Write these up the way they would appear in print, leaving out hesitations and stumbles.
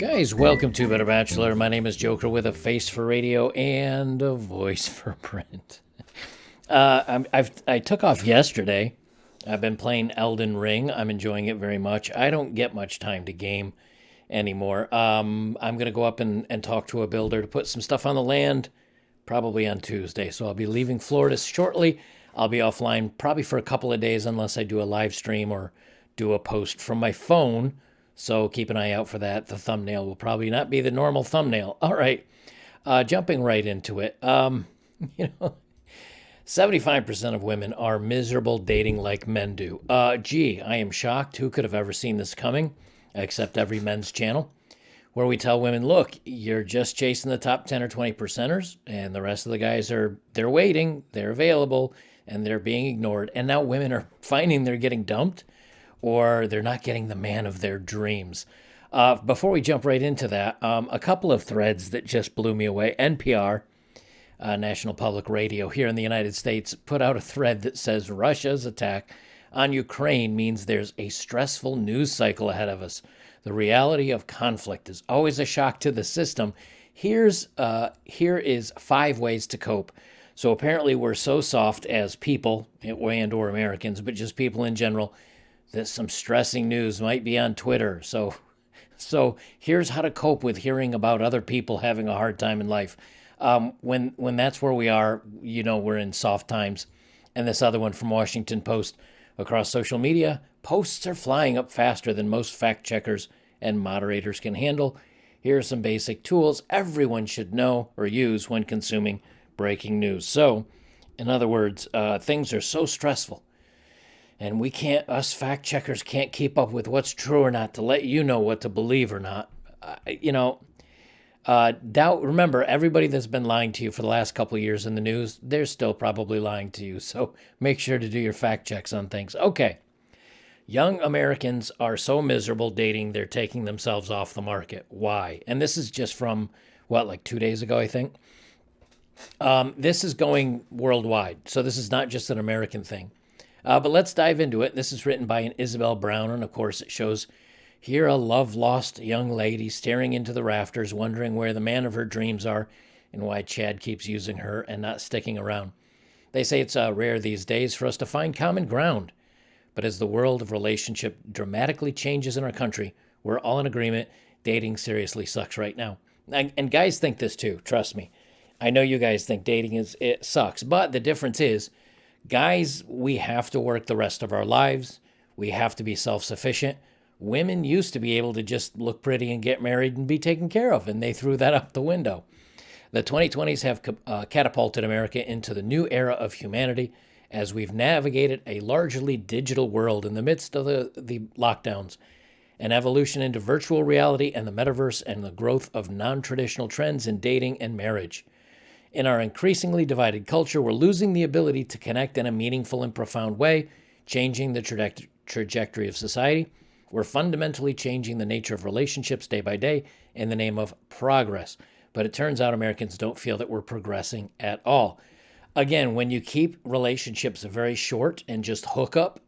Guys, welcome to Better Bachelor. My name is Joker with a face for radio and a voice for print. I took off yesterday. I've been playing Elden Ring. I'm enjoying it very much. I don't get much time to game anymore. I'm going to go up and talk to a builder to put some stuff on the land probably on Tuesday. So I'll be leaving Florida shortly. I'll be offline probably for a couple of days unless I do a live stream or do a post from my phone. So keep an eye out for that. The thumbnail will probably not be the normal thumbnail. All right, jumping right into it. You know, 75% of women are miserable dating like men do. Gee, I am shocked. Who could have ever seen this coming? Except every men's channel, where we tell women, look, you're just chasing the top 10 or 20 percenters, and the rest of the guys they're waiting, they're available, and they're being ignored. And now women are finding they're getting dumped or they're not getting the man of their dreams. Before we jump right into that, a couple of threads that just blew me away. NPR, National Public Radio here in the United States, put out a thread that says Russia's attack on Ukraine means there's a stressful news cycle ahead of us. The reality of conflict is always a shock to the system. Here is 5 ways to cope. So apparently we're so soft as people and or Americans, but just people in general, that some stressing news might be on Twitter. So here's how to cope with hearing about other people having a hard time in life. When that's where we are, we're in soft times. And this other one from Washington Post, across social media, posts are flying up faster than most fact checkers and moderators can handle. Here are some basic tools everyone should know or use when consuming breaking news. So, in other words, things are so stressful, and us fact checkers can't keep up with what's true or not to let you know what to believe or not. Remember, everybody that's been lying to you for the last couple of years in the news, they're still probably lying to you. So make sure to do your fact checks on things. Okay. Young Americans are so miserable dating, they're taking themselves off the market. Why? And this is just from, like 2 days ago, I think. This is going worldwide. So this is not just an American thing. But let's dive into it. This is written by an Isabel Brown, and of course it shows here a love-lost young lady staring into the rafters, wondering where the man of her dreams are and why Chad keeps using her and not sticking around. They say it's rare these days for us to find common ground. But as the world of relationship dramatically changes in our country, we're all in agreement dating seriously sucks right now. And guys think this too, trust me. I know you guys think it sucks, but the difference is, guys, we have to work the rest of our lives. We have to be self-sufficient. Women used to be able to just look pretty and get married and be taken care of, and they threw that out the window. The 2020s have catapulted America into the new era of humanity as we've navigated a largely digital world in the midst of the lockdowns, an evolution into virtual reality and the metaverse, and the growth of non-traditional trends in dating and marriage. In our increasingly divided culture, we're losing the ability to connect in a meaningful and profound way, changing the trajectory of society. We're fundamentally changing the nature of relationships day by day in the name of progress. But it turns out Americans don't feel that we're progressing at all. Again, when you keep relationships very short and just hook up,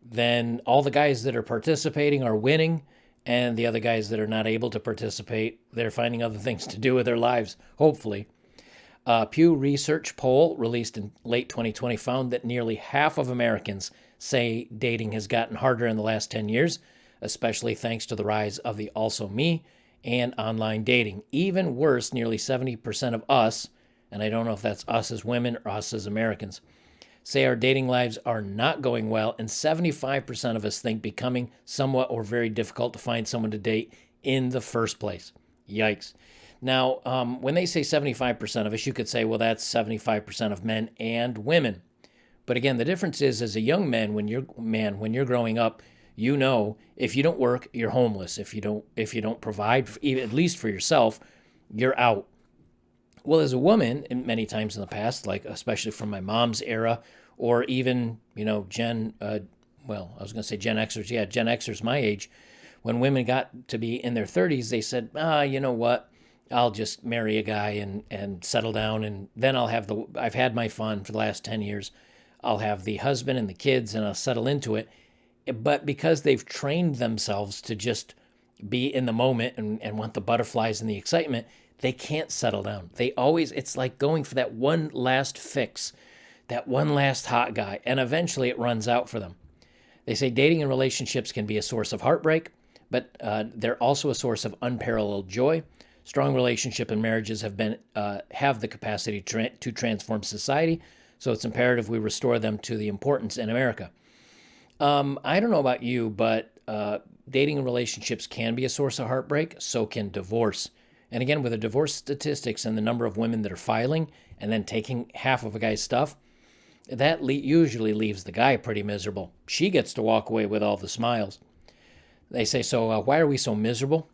then all the guys that are participating are winning, and the other guys that are not able to participate, they're finding other things to do with their lives, hopefully. A Pew Research poll released in late 2020 found that nearly half of Americans say dating has gotten harder in the last 10 years, especially thanks to the rise of the also me and online dating. Even worse, nearly 70% of us, and I don't know if that's us as women or us as Americans, say our dating lives are not going well, and 75% of us think becoming somewhat or very difficult to find someone to date in the first place. Yikes. Now, when they say 75% of us, you could say, well, that's 75% of men and women. But again, the difference is, as a young man, when you're growing up, if you don't work, you're homeless. If you don't provide, at least for yourself, you're out. Well, as a woman, and many times in the past, like especially from my mom's era, or even Gen Xers. Yeah, Gen Xers my age. When women got to be in their 30s, they said, you know what? I'll just marry a guy and settle down, and then I've had my fun for the last 10 years. I'll have the husband and the kids, and I'll settle into it. But because they've trained themselves to just be in the moment and want the butterflies and the excitement, they can't settle down. They always, it's like going for that one last fix, that one last hot guy, and eventually it runs out for them. They say dating and relationships can be a source of heartbreak, but they're also a source of unparalleled joy. Strong relationship and marriages have the capacity to transform society, so it's imperative we restore them to the importance in America. I don't know about you, but dating and relationships can be a source of heartbreak. So can divorce. And again, with the divorce statistics and the number of women that are filing and then taking half of a guy's stuff, that usually leaves the guy pretty miserable. She gets to walk away with all the smiles. They say, so why are we so miserable?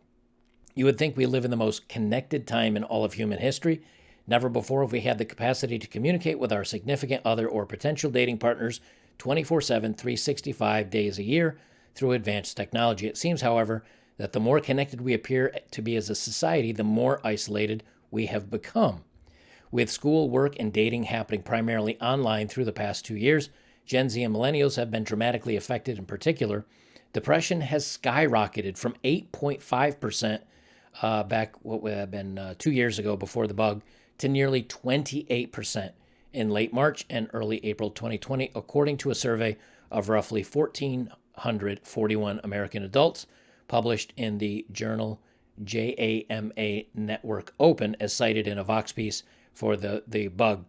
You would think we live in the most connected time in all of human history. Never before have we had the capacity to communicate with our significant other or potential dating partners 24/7, 365 days a year through advanced technology. It seems, however, that the more connected we appear to be as a society, the more isolated we have become. With school, work, and dating happening primarily online through the past 2 years, Gen Z and millennials have been dramatically affected. In particular, depression has skyrocketed from 8.5% back what would have been 2 years ago before the bug to nearly 28% in late March and early April 2020, according to a survey of roughly 1,441 American adults published in the journal JAMA Network Open, as cited in a Vox piece for the bug.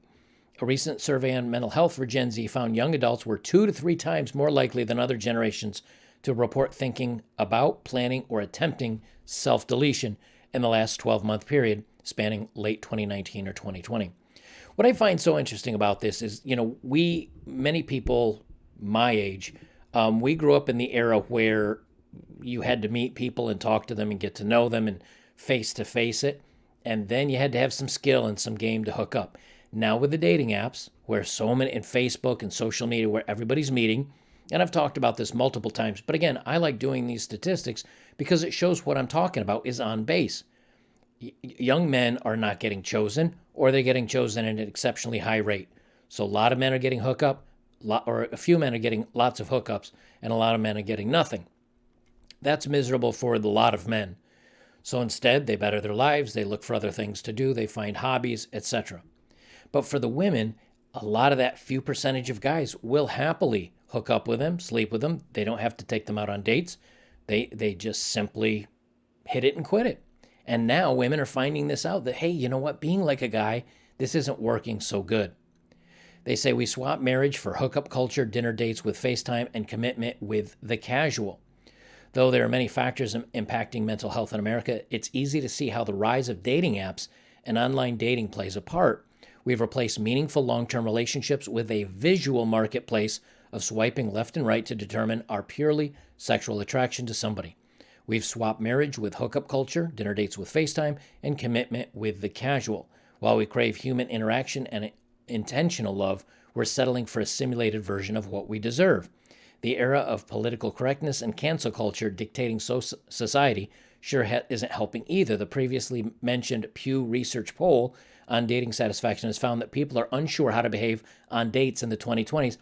A recent survey on mental health for Gen Z found young adults were 2 to 3 times more likely than other generations to report thinking about, planning, or attempting self-deletion in the last 12-month period spanning late 2019 or 2020. What I find so interesting about this is, many people my age, we grew up in the era where you had to meet people and talk to them and get to know them and face-to-face it, and then you had to have some skill and some game to hook up. Now with the dating apps, where so many, in Facebook and social media, where everybody's meeting, and I've talked about this multiple times, but again, I like doing these statistics because it shows what I'm talking about is on base. Young men are not getting chosen, or they're getting chosen at an exceptionally high rate. So a lot of men are getting hookup, or a few men are getting lots of hookups, and a lot of men are getting nothing. That's miserable for a lot of men. So instead, they better their lives, they look for other things to do, they find hobbies, etc. But for the women, a lot of that few percentage of guys will happily hook up with them, sleep with them. They don't have to take them out on dates. They just simply hit it and quit it. And now women are finding this out that, hey, you know what? Being like a guy, this isn't working so good. They say we swap marriage for hookup culture, dinner dates with FaceTime, and commitment with the casual. Though there are many factors impacting mental health in America, it's easy to see how the rise of dating apps and online dating plays a part. We've replaced meaningful long-term relationships with a visual marketplace of swiping left and right to determine our purely sexual attraction to somebody. We've swapped marriage with hookup culture, dinner dates with FaceTime, and commitment with the casual. While we crave human interaction and intentional love, we're settling for a simulated version of what we deserve. The era of political correctness and cancel culture dictating society sure isn't helping either. The previously mentioned Pew Research poll on dating satisfaction has found that people are unsure how to behave on dates in the 2020s,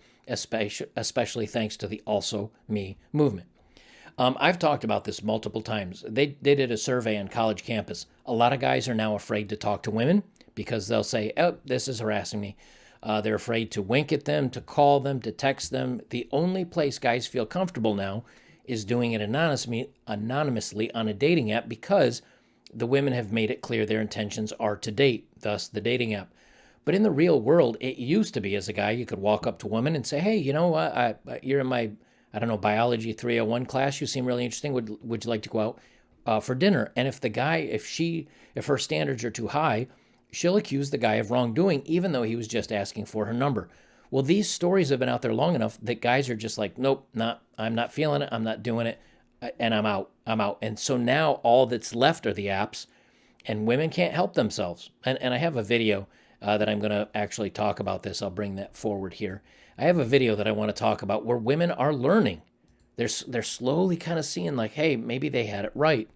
especially thanks to the Also Me movement. I've talked about this multiple times. They did a survey on college campus. A lot of guys are now afraid to talk to women because they'll say, oh, this is harassing me. They're afraid to wink at them, to call them, to text them. The only place guys feel comfortable now is doing it anonymously on a dating app because the women have made it clear their intentions are to date, thus the dating app. But in the real world, it used to be as a guy, you could walk up to a woman and say, hey, you're in my biology 301 class. You seem really interesting. Would you like to go out for dinner? And if the guy, if her standards are too high, she'll accuse the guy of wrongdoing, even though he was just asking for her number. Well, these stories have been out there long enough that guys are just like, nope, I'm not feeling it. I'm not doing it. And I'm out. And so now all that's left are the apps, and women can't help themselves. And I have a video that I'm going to actually talk about this. I'll bring that forward here. I have a video that I want to talk about where women are learning. They're slowly kind of seeing like, hey, maybe they had it right.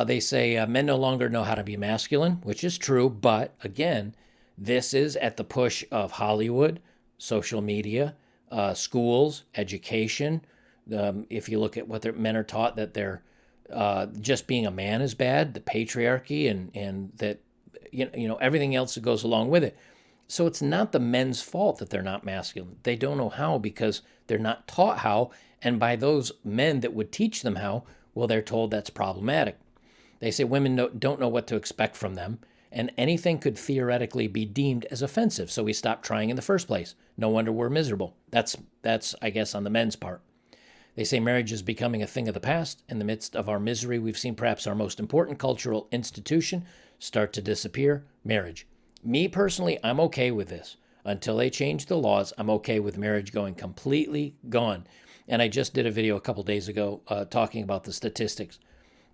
They say men no longer know how to be masculine, which is true. But again, this is at the push of Hollywood, social media, schools, education, If you look at what their men are taught, that they're just being a man is bad, the patriarchy, and that everything else that goes along with it. So it's not the men's fault that they're not masculine. They don't know how because they're not taught how, and by those men that would teach them how, well, they're told that's problematic. They say women don't know what to expect from them, and anything could theoretically be deemed as offensive. So we stopped trying in the first place. No wonder we're miserable. That's I guess on the men's part. They say marriage is becoming a thing of the past. In the midst of our misery, we've seen perhaps our most important cultural institution start to disappear, marriage. Me personally, I'm okay with this. Until they change the laws, I'm okay with marriage going completely gone. And I just did a video a couple days ago talking about the statistics.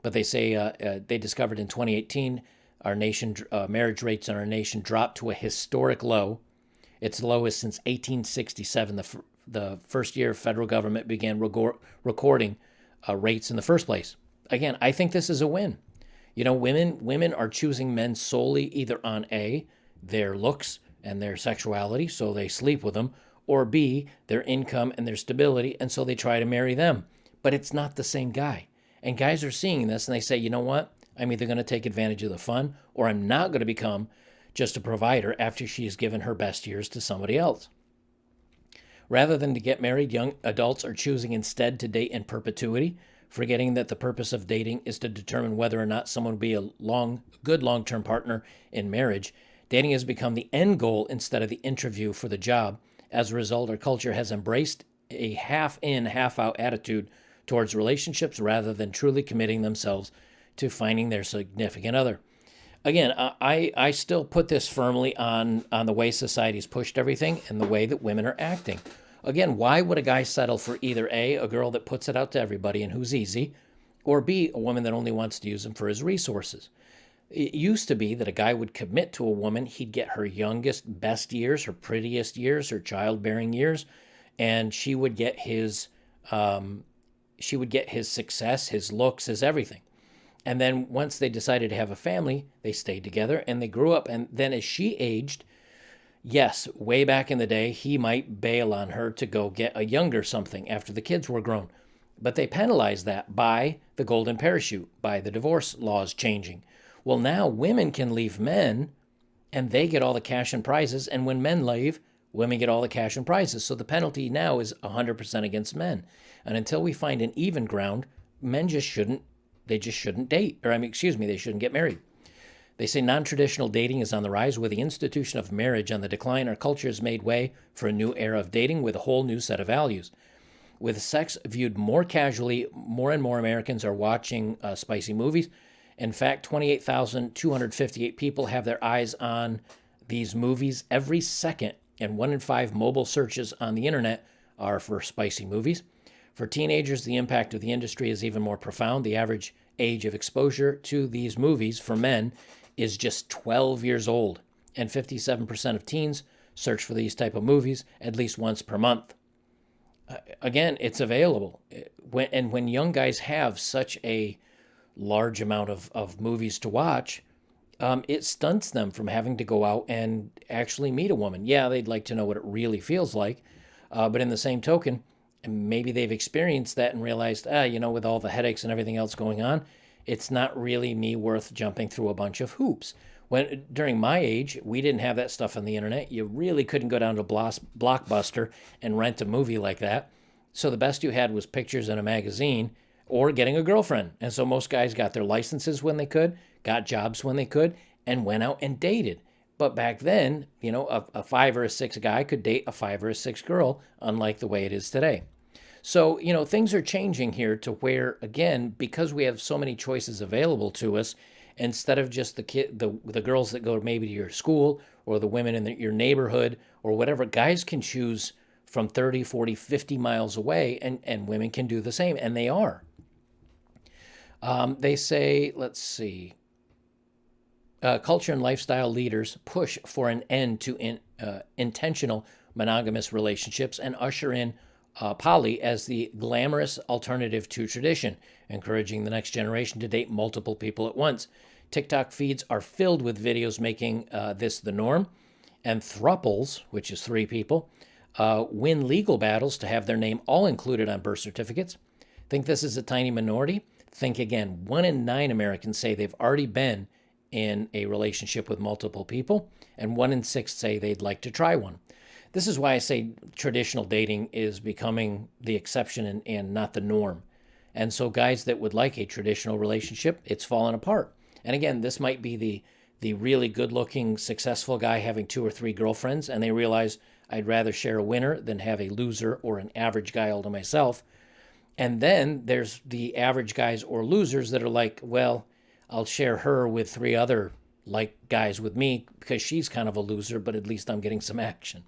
But they say they discovered in 2018 our nation marriage rates in our nation dropped to a historic low. It's the lowest since 1867, the first year federal government began recording rates in the first place. Again, I think this is a win. Women are choosing men solely either on A, their looks and their sexuality, so they sleep with them, or B, their income and their stability, and so they try to marry them. But it's not the same guy. And guys are seeing this and they say, you know what? I'm either going to take advantage of the fun or I'm not going to become just a provider after she has given her best years to somebody else. Rather than to get married, young adults are choosing instead to date in perpetuity, forgetting that the purpose of dating is to determine whether or not someone will be a good long-term partner in marriage. Dating has become the end goal instead of the interview for the job. As a result, our culture has embraced a half-in, half-out attitude towards relationships rather than truly committing themselves to finding their significant other. Again, I still put this firmly on the way society's pushed everything and the way that women are acting. Again, why would a guy settle for either A, girl that puts it out to everybody and who's easy, or B, a woman that only wants to use him for his resources? It used to be that a guy would commit to a woman, he'd get her youngest, best years, her prettiest years, her childbearing years, and she would get his success, his looks, his everything. And then once they decided to have a family, they stayed together and they grew up. And then as she aged, yes, way back in the day, he might bail on her to go get a younger something after the kids were grown. But they penalized that by the golden parachute, by the divorce laws changing. Well, now women can leave men and they get all the cash and prizes. And when men leave, women get all the cash and prizes. So the penalty now is 100% against men. And until we find an even ground, men just shouldn't date. They shouldn't get married. They say non-traditional dating is on the rise. With the institution of marriage on the decline, our culture has made way for a new era of dating with a whole new set of values. With sex viewed more casually, more and more Americans are watching spicy movies. In fact, 28,258 people have their eyes on these movies every second, and 1 in 5 mobile searches on the internet are for spicy movies. For teenagers, the impact of the industry is even more profound. The average age of exposure to these movies for men is just 12 years old, and 57% of teens search for these type of movies at least once per month. Again, it's available. When young guys have such a large amount of movies to watch, it stunts them from having to go out and actually meet a woman. Yeah, they'd like to know what it really feels like, but in the same token, maybe they've experienced that and realized, with all the headaches and everything else going on, it's not really me worth jumping through a bunch of hoops. When during my age, we didn't have that stuff on the internet. You really couldn't go down to Blockbuster and rent a movie like that. So the best you had was pictures in a magazine or getting a girlfriend. And so most guys got their licenses when they could, got jobs when they could, and went out and dated. But back then, a 5 or a 6 guy could date a 5 or a 6 girl, unlike the way it is today. So, things are changing here to where, again, because we have so many choices available to us, instead of just the girls that go maybe to your school or the women in your neighborhood or whatever, guys can choose from 30, 40, 50 miles away, and women can do the same, and they are. They say, let's see, culture and lifestyle leaders push for an end to intentional monogamous relationships and usher in poly as the glamorous alternative to tradition, encouraging the next generation to date multiple people at once. TikTok feeds are filled with videos making this the norm, and thruples, which is 3 people, win legal battles to have their name all included on birth certificates. Think this is a tiny minority? Think again. 1 in 9 Americans say they've already been in a relationship with multiple people, and 1 in 6 say they'd like to try one. This is why I say traditional dating is becoming the exception and not the norm. And so guys that would like a traditional relationship, it's fallen apart. And again, this might be the really good-looking, successful guy having 2 or 3 girlfriends, and they realize I'd rather share a winner than have a loser or an average guy all to myself. And then there's the average guys or losers that are like, well, I'll share her with 3 other like guys with me because she's kind of a loser, but at least I'm getting some action.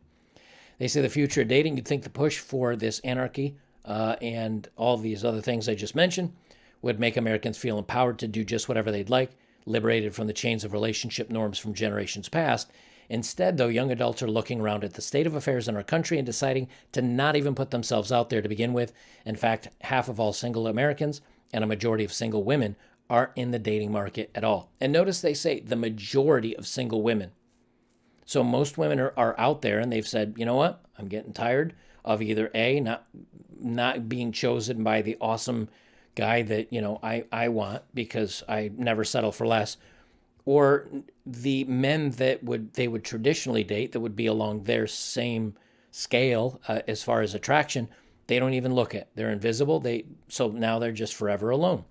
They say the future of dating, you'd think the push for this anarchy and all these other things I just mentioned would make Americans feel empowered to do just whatever they'd like, liberated from the chains of relationship norms from generations past. Instead, though, young adults are looking around at the state of affairs in our country and deciding to not even put themselves out there to begin with. In fact, half of all single Americans and a majority of single women aren't in the dating market at all. And notice they say the majority of single women. So most women are out there and they've said, you know what, I'm getting tired of either A, not being chosen by the awesome guy that, I want because I never settle for less, or the men that they would traditionally date that would be along their same scale as far as attraction, they don't even look at. They're invisible. So now they're just forever alone.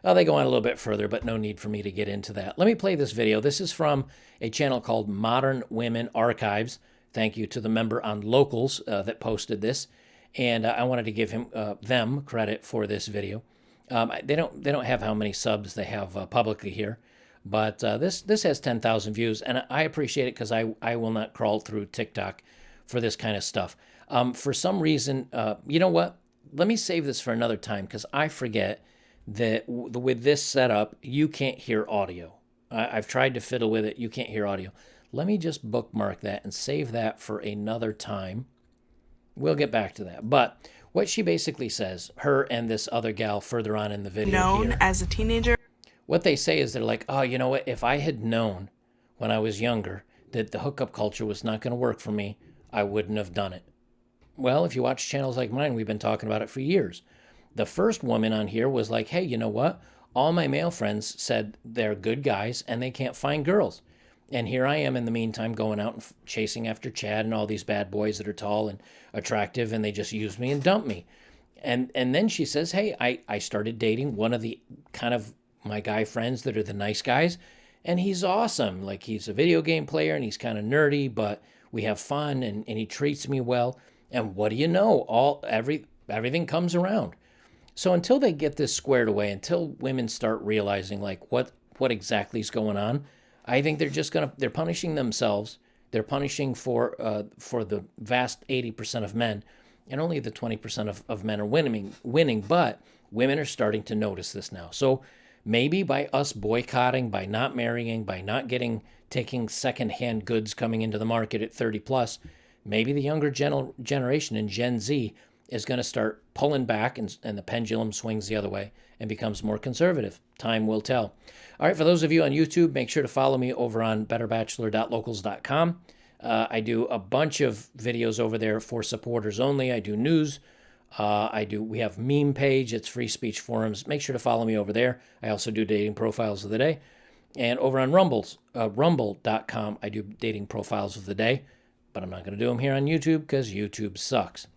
They go on a little bit further, but no need for me to get into that. Let me play this video. This is from a channel called Modern Women Archives. Thank you to the member on Locals that posted this, and I wanted to give them credit for this video. They don't have how many subs they have publicly here, but this has 10,000 views, and I appreciate it because I will not crawl through TikTok for this kind of stuff. For some reason, you know what? Let me save this for another time because I forget that with this setup, you can't hear audio. I've tried to fiddle with it. You can't hear audio. Let me just bookmark that and save that for another time. We'll get back to that. But what she basically says, her and this other gal further on in the video known here, as a teenager. What they say is they're like, oh, you know what? If I had known when I was younger that the hookup culture was not going to work for me, I wouldn't have done it. Well, if you watch channels like mine, we've been talking about it for years. The first woman on here was like, hey, you know what? All my male friends said they're good guys and they can't find girls. And here I am in the meantime going out and chasing after Chad and all these bad boys that are tall and attractive, and they just use me and dump me. And then she says, hey, I started dating one of the kind of my guy friends that are the nice guys, and he's awesome. Like, he's a video game player and he's kind of nerdy, but we have fun and he treats me well. And what do you know? Everything comes around. So until they get this squared away, until women start realizing like what exactly is going on, I think they're punishing themselves. They're punishing for the vast 80% of men, and only the 20% of men are winning. But women are starting to notice this now. So maybe by us boycotting, by not marrying, by not taking secondhand goods coming into the market at 30 plus, maybe the younger generation in Gen Z is going to start pulling back and the pendulum swings the other way and becomes more conservative. Time will tell. All right, for those of you on YouTube, make sure to follow me over on betterbachelor.locals.com. I do a bunch of videos over there for supporters only. I do news. We have meme page. It's free speech forums. Make sure to follow me over there. I also do dating profiles of the day. And over on rumble.com, I do dating profiles of the day. But I'm not going to do them here on YouTube because YouTube sucks.